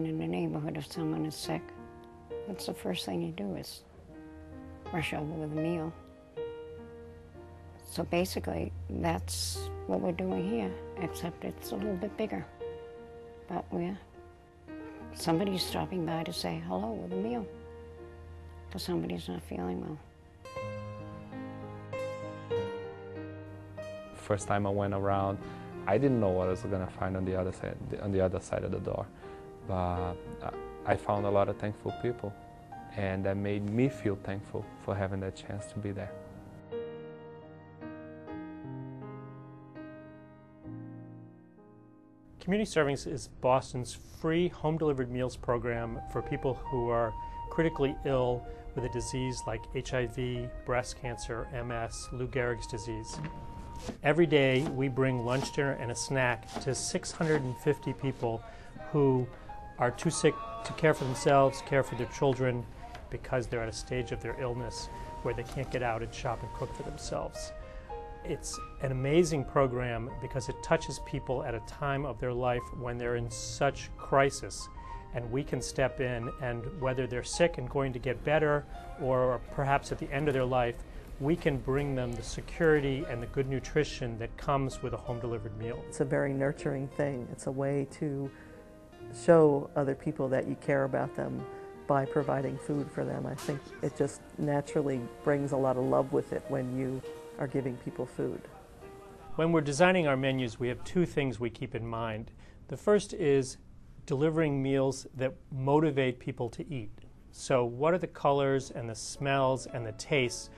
in the neighborhood, if someone is sick, what's the first thing you do is rush over with a meal. So basically, that's what we're doing here, except it's a little bit bigger. But somebody's stopping by to say hello with a meal, because somebody's not feeling well. First time I went around, I didn't know what I was going to find on the other side of the door. But I found a lot of thankful people, and that made me feel thankful for having that chance to be there. Community Servings is Boston's free home-delivered meals program for people who are critically ill with a disease like HIV, breast cancer, MS, Lou Gehrig's disease. Every day we bring lunch, dinner, and a snack to 650 people who are too sick to care for themselves, care for their children, because they're at a stage of their illness where they can't get out and shop and cook for themselves. It's an amazing program because it touches people at a time of their life when they're in such crisis, and we can step in, and whether they're sick and going to get better or perhaps at the end of their life, we can bring them the security and the good nutrition that comes with a home-delivered meal. It's a very nurturing thing. It's a way to show other people that you care about them by providing food for them. I think it just naturally brings a lot of love with it when you are giving people food. When we're designing our menus, we have two things we keep in mind. The first is delivering meals that motivate people to eat. So what are the colors and the smells and the tastes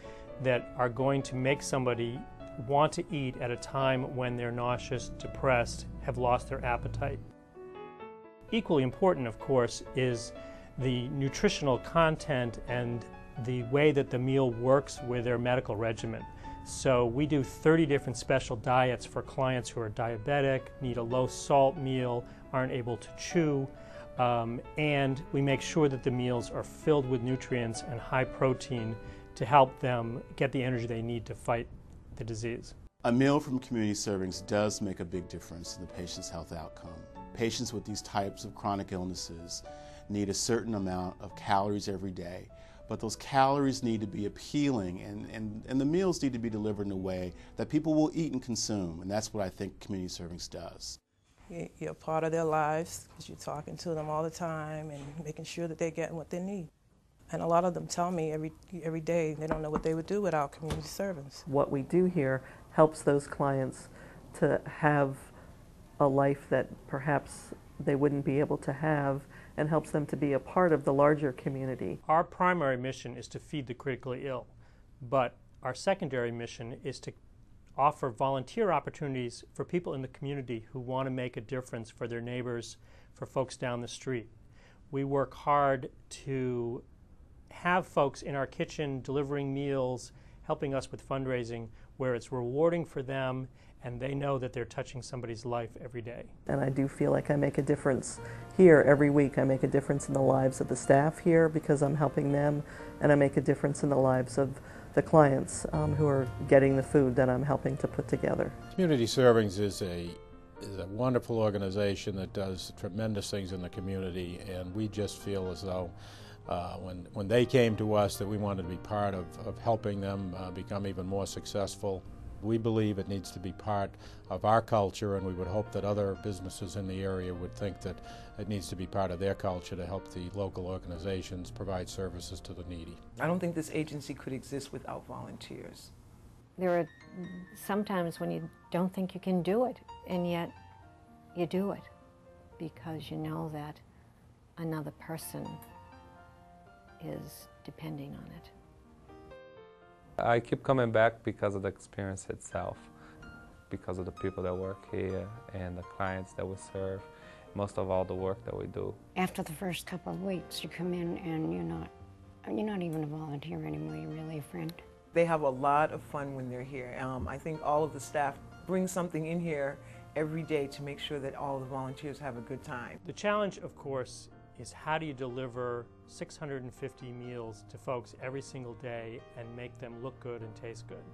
that are going to make somebody want to eat at a time when they're nauseous, depressed, have lost their appetite? Equally important, of course, is the nutritional content and the way that the meal works with their medical regimen. So we do 30 different special diets for clients who are diabetic, need a low-salt meal, aren't able to chew, and we make sure that the meals are filled with nutrients and high protein to help them get the energy they need to fight the disease. A meal from Community Servings does make a big difference in the patient's health outcome. Patients with these types of chronic illnesses need a certain amount of calories every day, but those calories need to be appealing, and the meals need to be delivered in a way that people will eat and consume, and that's what I think Community Servings does. You're part of their lives because you're talking to them all the time and making sure that they're getting what they need. And a lot of them tell me every day they don't know what they would do without Community Servings. What we do here helps those clients to have a life that perhaps they wouldn't be able to have, and helps them to be a part of the larger community. Our primary mission is to feed the critically ill, but our secondary mission is to offer volunteer opportunities for people in the community who want to make a difference for their neighbors, for folks down the street. We work hard to have folks in our kitchen delivering meals, helping us with fundraising, where it's rewarding for them and they know that they're touching somebody's life every day. And I do feel like I make a difference here every week. I make a difference in the lives of the staff here because I'm helping them, and I make a difference in the lives of the clients who are getting the food that I'm helping to put together. Community Servings is a wonderful organization that does tremendous things in the community, and we just feel as though when they came to us that we wanted to be part of helping them become even more successful. We believe it needs to be part of our culture, and we would hope that other businesses in the area would think that it needs to be part of their culture to help the local organizations provide services to the needy. I don't think this agency could exist without volunteers. There are sometimes when you don't think you can do it, and yet you do it because you know that another person is depending on it. I keep coming back because of the experience itself, because of the people that work here and the clients that we serve, most of all the work that we do. After the first couple of weeks, you come in and you're not even a volunteer anymore, you're really a friend. They have a lot of fun when they're here. I think all of the staff bring something in here every day to make sure that all the volunteers have a good time. The challenge, of course, is how do you deliver 650 meals to folks every single day and make them look good and taste good?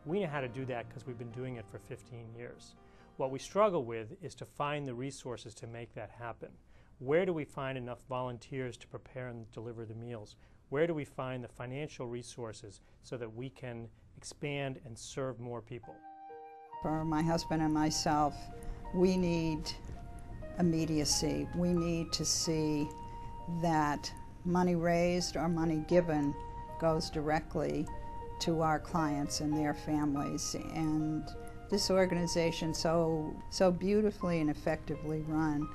We know how to do that because we've been doing it for 15 years. What we struggle with is to find the resources to make that happen. where do we find enough volunteers to prepare and deliver the meals? Where do we find the financial resources so that we can expand and serve more people? For my husband and myself, we need immediacy. We need to see that money raised or money given goes directly to our clients and their families. And this organization, so beautifully and effectively run,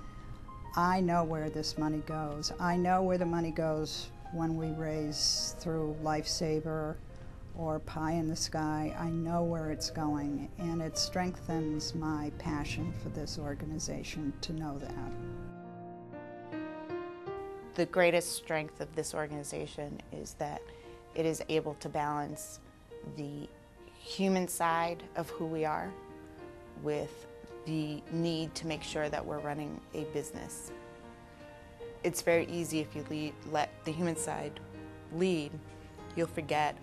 I know where this money goes. I know where the money goes when we raise through Lifesaver or Pie in the Sky. I know where it's going, and it strengthens my passion for this organization to know that. The greatest strength of this organization is that it is able to balance the human side of who we are with the need to make sure that we're running a business. It's very easy if you let the human side lead, you'll forget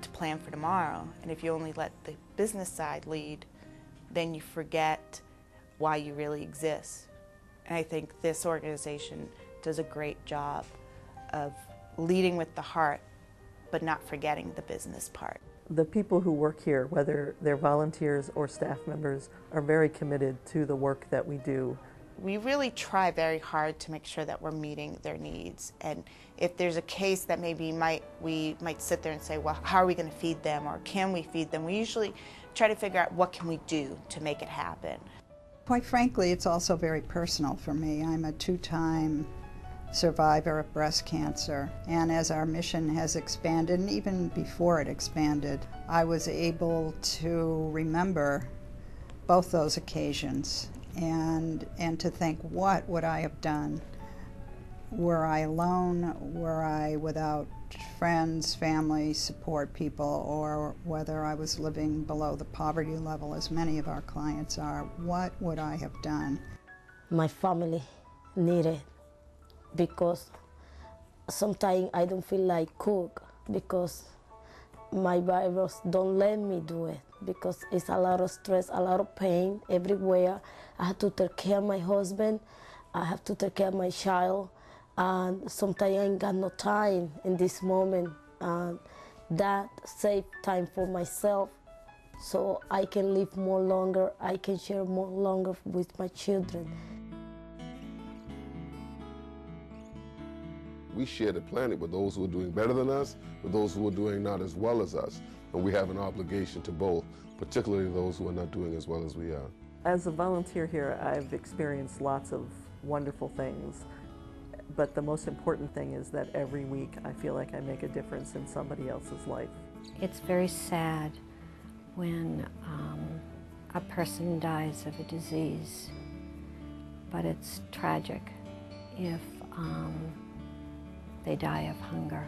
to plan for tomorrow. And if you only let the business side lead, then you forget why you really exist. And I think this organization does a great job of leading with the heart, but not forgetting the business part. The people who work here, whether they're volunteers or staff members, are very committed to the work that we do. We really try very hard to make sure that we're meeting their needs. And if there's a case that maybe we might sit there and say, well, how are we going to feed them, or can we feed them? We usually try to figure out what can we do to make it happen. Quite frankly, it's also very personal for me. I'm a two-time survivor of breast cancer, and as our mission has expanded, and even before it expanded, I was able to remember both those occasions and to think, what would I have done? Were I alone? Were I without friends, family, support people, or whether I was living below the poverty level, as many of our clients are? What would I have done? My family needed, because sometimes I don't feel like cook because my virus don't let me do it, because it's a lot of stress, a lot of pain everywhere. I have to take care of my husband, I have to take care of my child, and sometimes I ain't got no time in this moment. That save time for myself so I can live more longer, I can share more longer with my children. We share the planet with those who are doing better than us, with those who are doing not as well as us. And we have an obligation to both, particularly those who are not doing as well as we are. As a volunteer here, I've experienced lots of wonderful things. But the most important thing is that every week I feel like I make a difference in somebody else's life. It's very sad when a person dies of a disease, but it's tragic if they die of hunger.